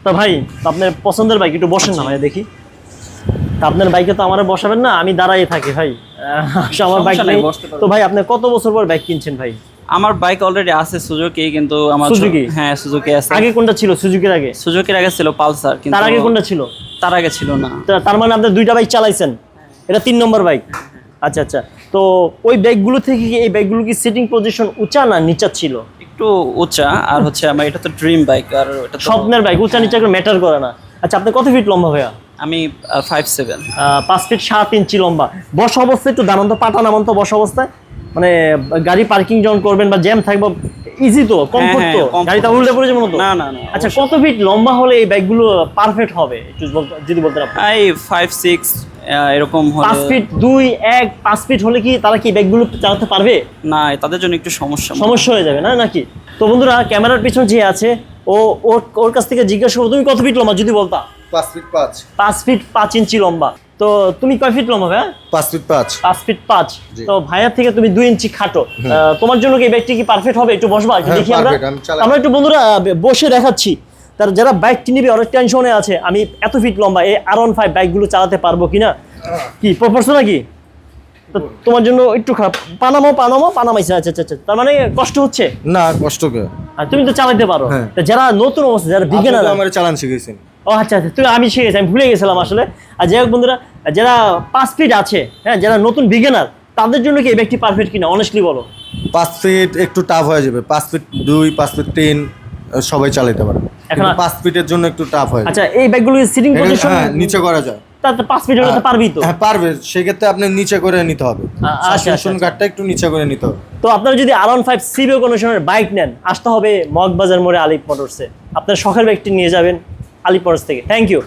তো ভাই আপনার পছন্দের বাইক একটু বসেন না ভাই দেখি। তা আপনার বাইকে তো আমারে বসাবেন না, আমি দাঁড়াই থাকি ভাই। আমার বাইক নেই। তো ভাই আপনি কত বছর পর বাইক কিনছেন ভাই? আমার বাইক অলরেডি আছে সুজুকি, কিন্তু আমার সুজুকি? হ্যাঁ সুজুকি আছে। আগে কোনটা ছিল সুজুকির আগে? সুজুকির আগে ছিল পালসার, কিন্তু তার আগে কোনটা ছিল? তার আগে ছিল না। তার মানে আপনি দুইটা বাইক চালাইছেন, এটা 3 নম্বর বাইক। আচ্ছা আচ্ছা, তো ওই বাইকগুলো থেকে কি এই বাইকগুলো কি সিটিং পজিশন উঁচা না নিচা ছিল? একটু উঁচা, আর হচ্ছে আমার এটা তো ড্রিম বাইক, আর এটা তো স্বপ্নের বাইক, উঁচা নিচা করে ম্যাটার করে না। আচ্ছা আপনি কত ফিট লম্বা ভাইয়া? আমি 5'7". 5 ফিট 7 ইঞ্চি লম্বা। বসা অবস্থায় একটু দাঁড়ান তো, পাটা নামান তো বসা অবস্থায়, মানে গাড়ি পার্কিং যখন করবেন বা জ্যাম থাকবে ইজি তো, কমফোর্ট তো, গাড়িটা উল্টে পড়ে যাবে না তো? না না না। আচ্ছা কত ফিট লম্বা হলে এই বাইকগুলো পারফেক্ট হবে একটু যদি বলতেন আপনি? এই 5'6" এরকম হলে। 5 ফিট 2 1 5 ফিট হলে কি তারা কি বাইকগুলো চালাতে পারবে? না, তাদের জন্য একটু সমস্যা হয়ে যাবে না নাকি? তো বন্ধুরা ক্যামেরার পিছনে যে আছে ও ওর কাছ থেকে জিজ্ঞাসা করো তুমি কত ফিট লম্বা যদি বলতা? 5 ফিট 5। 5 ফিট 5 ইঞ্চি লম্বা। তো তুমি কয় ফিট লম্বা ভাইয়া? 5 ফিট 5। 5 ফিট 5। তো ভাইয়ার থেকে তুমি 2 ইঞ্চি খাটো। তোমার জন্য কি ব্যাগটি কি পারফেক্ট হবে? একটু বসবা একটু দেখি আমরা। আমরা একটু বন্ধুরা বসে দেখাচ্ছি। তার যারা বাইকটি নিবে অনেক টেনশনে আছে, আমি এত ফিট লম্বা এই R15 বাইকগুলো চালাতে পারবো কিনা, কি প্রপোর্শনাল কি? তো তোমার জন্য একটু খারাপ। পানামাইছে। আচ্ছা আচ্ছা, তার মানে কষ্ট হচ্ছে না, কষ্ট কে? আর তুমি তো চালাতে পারো। তো যারা নতুন অবস্থা, যারা বিগিনার, আমার চালান শিখেছেন। ও আচ্ছা আচ্ছা, তুই আমি শিখেছি, আমি ভুলে গেছিলাম আসলে। আর যাই হোক বন্ধুরা, যারা 5 ফিট আছে, হ্যাঁ, যারা নতুন বিগিনার, তাদের জন্য কি এই ব্যক্তি পারফেক্ট কিনা অনেস্টলি বলো? 5 ফিট একটু টাফ হয়ে যাবে। 5 ফিট 2, 5 ফিট 3 সবাই চালাতে পারে। এখন 5 ফিটের জন্য একটু টাফ হয়। আচ্ছা এই ব্যাগগুলো সিটিং পজিশন নিচে করা যায়, তাতে 5 ফিট হলে তো পারবি তো? হ্যাঁ পারবে, সেক্ষেত্রে আপনি নিচে করে নিতে হবে। সাসপেনশন গার্ডটা একটু নিচে করে নিতে হবে। তো আপনারা যদি R15 সিবিও কন্ডিশনের বাইক নেন, আসতে হবে মগবাজার মোড়ে আলিপ মোটরসে। আপনার শখের বাইকটি নিয়ে যাবেন আলিপ মোটরস থেকে। Thank you.